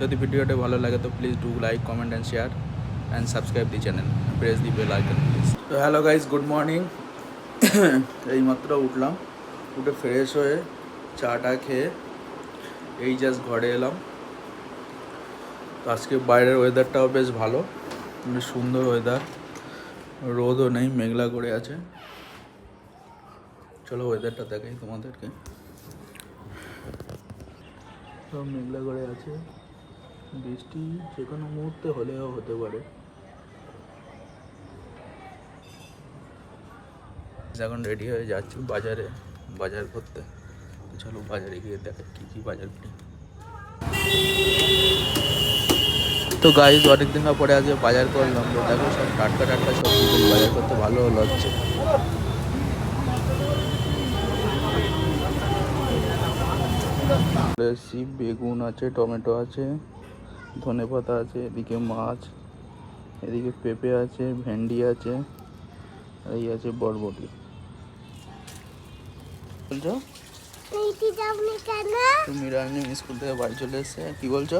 যদি ভিডিওটা ভালো লাগে তো please do like comment and share and subscribe the channel, press the bell icon please. তো হ্যালো গাইজ, গুড মর্নিং। এইমাত্র উঠলাম, উঠে ফ্রেশ হয়ে চাটা খেয়ে এই জাস্ট ঘরে এলাম। তো আজকে বাইরের ওয়েদারটাও বেশ ভালো, বেশ সুন্দর ওয়েদার, রোদও নেই, মেঘলা করে আছে। চলো ওয়েদারটা দেখাই তোমাদেরকে। সব মেঘলা করে আছে, বৃষ্টি যে কোনো মুহূর্তে হলেও হতে পারে। এখন রেডি হয়ে যাচ্ছি বাজার করতে। চলো বাজারে গিয়ে দেখা কী বাজার করি। তো গাইজ অনেকদিন পরে আজকে বাজার করলাম। তো দেখো সব টাটকা সবজি, বাজার করতে ভালো লাগছে। বেগুন আছে, টমেটো আছে, ধনেপাতা আছে, এদিকে মাছ, এদিকে পেঁপে আছে, ভেন্ডি আছে, এই আছে বরবটি। বলছো তুমি রানি স্কুল থেকে বাড়ি চলে এসছে, কি বলছো?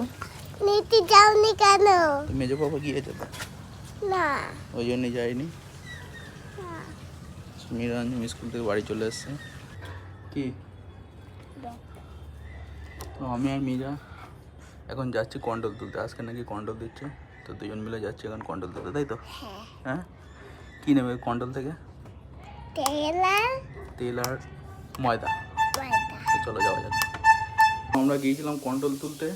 যাওনি কেন? মেজো বাবা গিয়েছে তো না, ওই জন্যই যাইনি। মিরাঞ্জন স্কুল থেকে বাড়ি চলে এসছে। কি তো আমি আর মীরা এখন যাচ্ছি কন্ট্রোল তুলতে। আজকে নাকি কন্ট্রোল দিচ্ছে, তো দুজন মিলে যাচ্ছি এখন কন্ট্রোল তুলতে, তাই তো? হ্যাঁ, কী নেবে কন্ট্রোল থেকে? তেল আর ময়দা। তো চলো যাওয়া যাক। আমরা গিয়েছিলাম কন্ট্রোল তুলতে,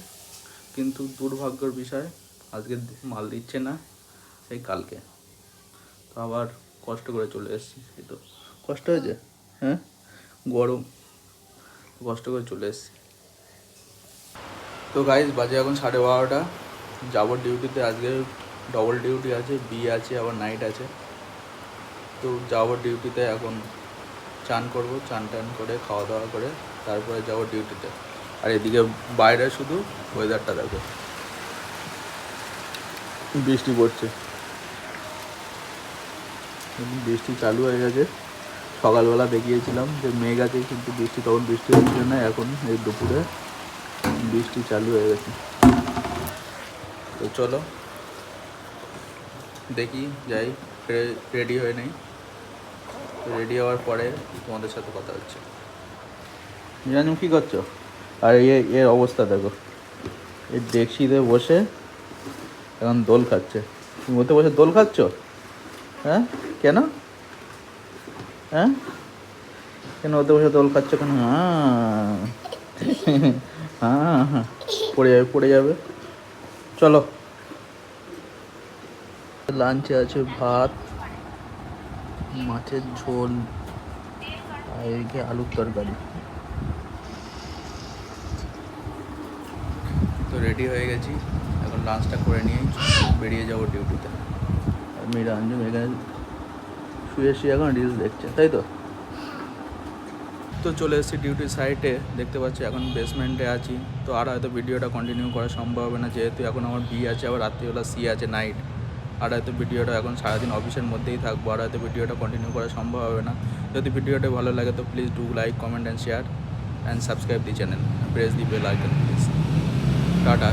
কিন্তু দুর্ভাগ্যের বিষয় আজকে মাল দিচ্ছে না, সেই কালকে। তো আবার কষ্ট করে চলে এসেছি। এই তো কষ্ট হয়েছে, হ্যাঁ, গরম, কষ্ট করে চলে এসেছি। তো গাইজ বাজে এখন 12:30, যাবো ডিউটিতে। আজকে ডবল ডিউটি আছে, আছে আবার নাইট আছে। তো যাবো ডিউটিতে, এখন চান করবো, চান টান করে খাওয়া দাওয়া করে তারপরে যাবো ডিউটিতে। আর এদিকে বাইরে শুধু ওয়েদারটা দেখো, বৃষ্টি পড়ছে, বৃষ্টি চালু হয়ে গেছে। সকালবেলা দেখিয়েছিলাম যে মেঘ আছে, কিন্তু তখন বৃষ্টি হচ্ছিল না। এখন এই দুপুরে বৃষ্টি চালু হয়ে গেছে। তো চলো দেখি যাই, রেডি হয়ে নেই। রেডি হওয়ার পরে তোমাদের সাথে কথা হচ্ছে। নিরঞ্জন কী করছো? আর এর অবস্থা দেখো, এই ডেকসিতে বসে এখন দোল খাচ্ছে। তুমি ওতে বসে দোল খাচ্ছ? হ্যাঁ, কেন? হ্যাঁ, কেন ওতে বসে দোল খাচ্ছ কেন? হ্যাঁ, পড়ে যাবে। চলো, লাঞ্চে আছে ভাত, মাছের ঝোল আর এদিকে আলুর তরকারি। তো রেডি হয়ে গেছি, এখন লাঞ্চটা করে নিয়েই বেরিয়ে যাবো ডিউটিতে। আর মিরাঞ্জন এখানে শুয়ে এখন রিলস দেখছে, তাই তো? তো চলে এসেছি ডিউটির সাইটে, দেখতে পাচ্ছি এখন বেসমেন্টে আছি। তো আর হয়তো ভিডিওটা কন্টিনিউ করা সম্ভব হবে না, যেহেতু এখন আমার আছে, আবার রাত্রিবেলা আছে নাইট। আর হয়তো ভিডিওটা এখন সারাদিন অফিসের মধ্যেই থাকবো, আর হয়তো ভিডিওটা কন্টিনিউ করা সম্ভব হবে না। যদি ভিডিওটা ভালো লাগে তো please do like comment and share and subscribe the channel, press the bell icon please. Tata.